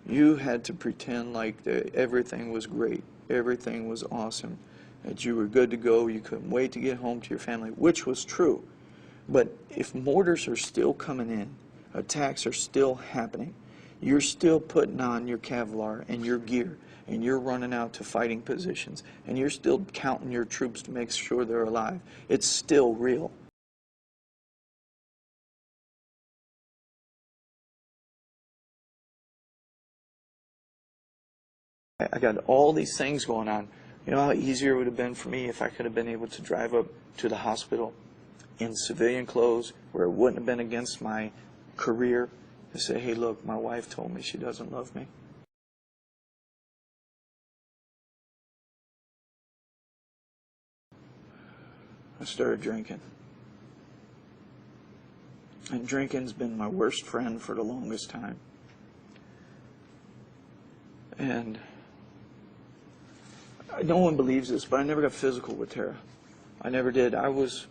You had to pretend like everything was great, everything was awesome, that you were good to go, you couldn't wait to get home to your family, which was true. But if mortars are still coming in, attacks are still happening, you're still putting on your Kevlar and your gear, and you're running out to fighting positions, and you're still counting your troops to make sure they're alive, it's still real. I got all these things going on. You know how easier it would have been for me if I could have been able to drive up to the hospital in civilian clothes where it wouldn't have been against my career to say, hey, look, my wife told me she doesn't love me. I started drinking. And drinking's been my worst friend for the longest time. And no one believes this, but I never got physical with Tara. I never did. I was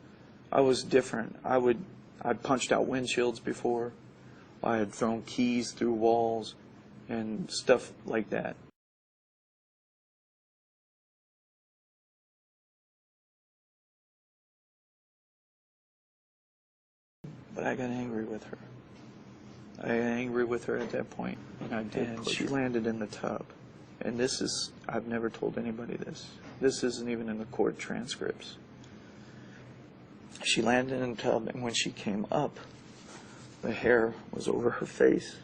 different. I'd punched out windshields before. I had thrown keys through walls and stuff like that. But I got angry with her. I got angry with her at that point, and I did. And she landed in the tub. And this is, I've never told anybody this. This isn't even in the court transcripts. She landed in the tub, and when she came up, the hair was over her face,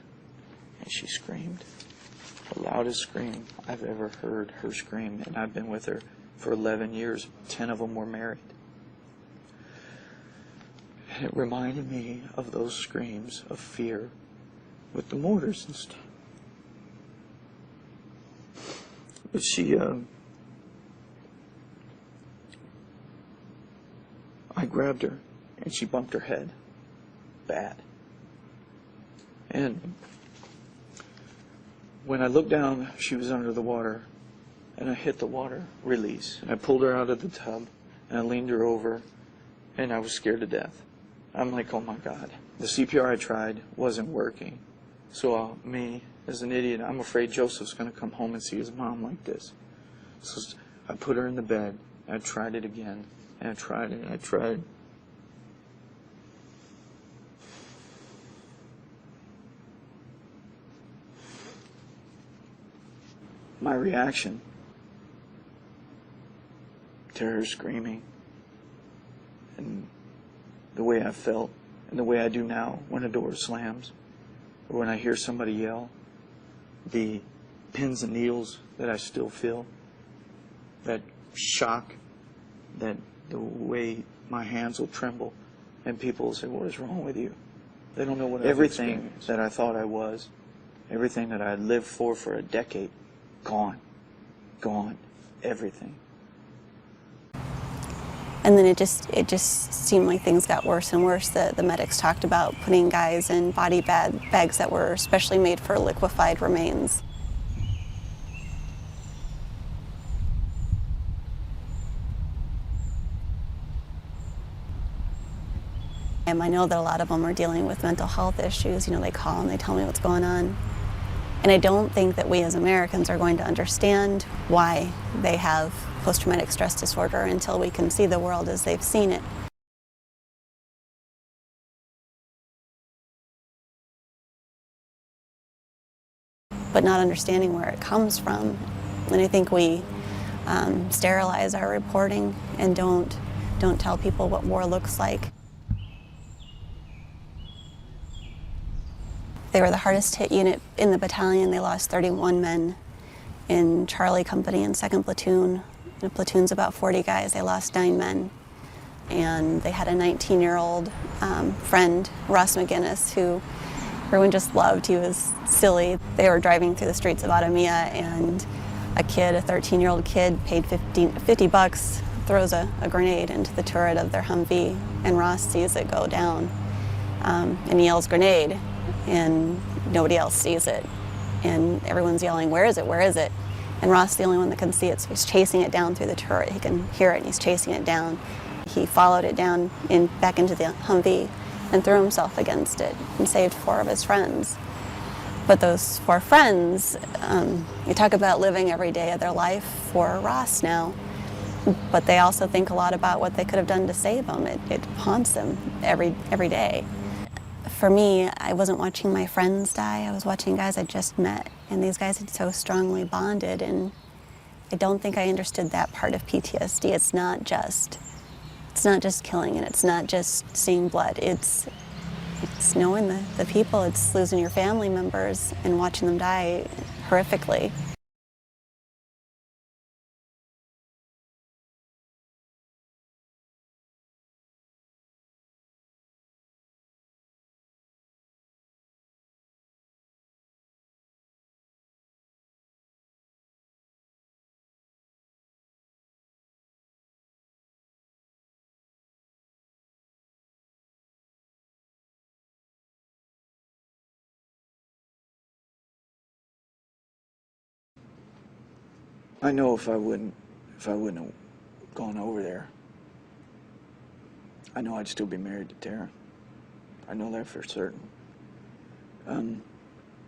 and she screamed. The loudest scream I've ever heard her scream, and I've been with her for 11 years. 10 of them were married. And it reminded me of those screams of fear with the mortars and stuff. But I grabbed her, and she bumped her head bad. And when I looked down, she was under the water, and I hit the water release. And I pulled her out of the tub, and I leaned her over, and I was scared to death. I'm like, oh my God. The CPR I tried wasn't working. So me, as an idiot, I'm afraid Joseph's going to come home and see his mom like this. So I put her in the bed, and I tried it again, and I tried it, and I tried. My reaction to her screaming, and the way I felt, and the way I do now when a door slams, or when I hear somebody yell, the pins and needles that I still feel, that shock, that the way my hands will tremble, and people will say, what is wrong with you? They don't know what everything that I thought I was, everything that I had lived for a decade, gone, everything. And then it just seemed like things got worse and worse. The medics talked about putting guys in body bags that were specially made for liquefied remains. And I know that a lot of them are dealing with mental health issues. You know, they call and they tell me what's going on. And I don't think that we as Americans are going to understand why they have post-traumatic stress disorder until we can see the world as they've seen it. But not understanding where it comes from. And I think we sterilize our reporting and don't tell people what war looks like. They were the hardest hit unit in the battalion. They lost 31 men in Charlie Company and 2nd Platoon. The platoon's about 40 guys. They lost 9 men. And they had a 19-year-old friend, Ross McGinnis, who everyone just loved. He was silly. They were driving through the streets of Ottomia, and a 13-year-old kid, paid $50, throws a grenade into the turret of their Humvee, and Ross sees it go down. And he yells, "Grenade!" And nobody else sees it. And everyone's yelling, "Where is it? Where is it?" And Ross is the only one that can see it, so he's chasing it down through the turret. He can hear it, and he's chasing it down. He followed it down back into the Humvee and threw himself against it and saved 4 of his friends. But those four friends, you talk about living every day of their life for Ross now, but they also think a lot about what they could have done to save him. It haunts them every day. For me, I wasn't watching my friends die. I was watching guys I just met, and these guys had so strongly bonded, and I don't think I understood that part of PTSD. It's not just killing, and it's not just seeing blood. It's knowing the people. It's losing your family members and watching them die horrifically. I know if I wouldn't have gone over there, I know I'd still be married to Tara. I know that for certain.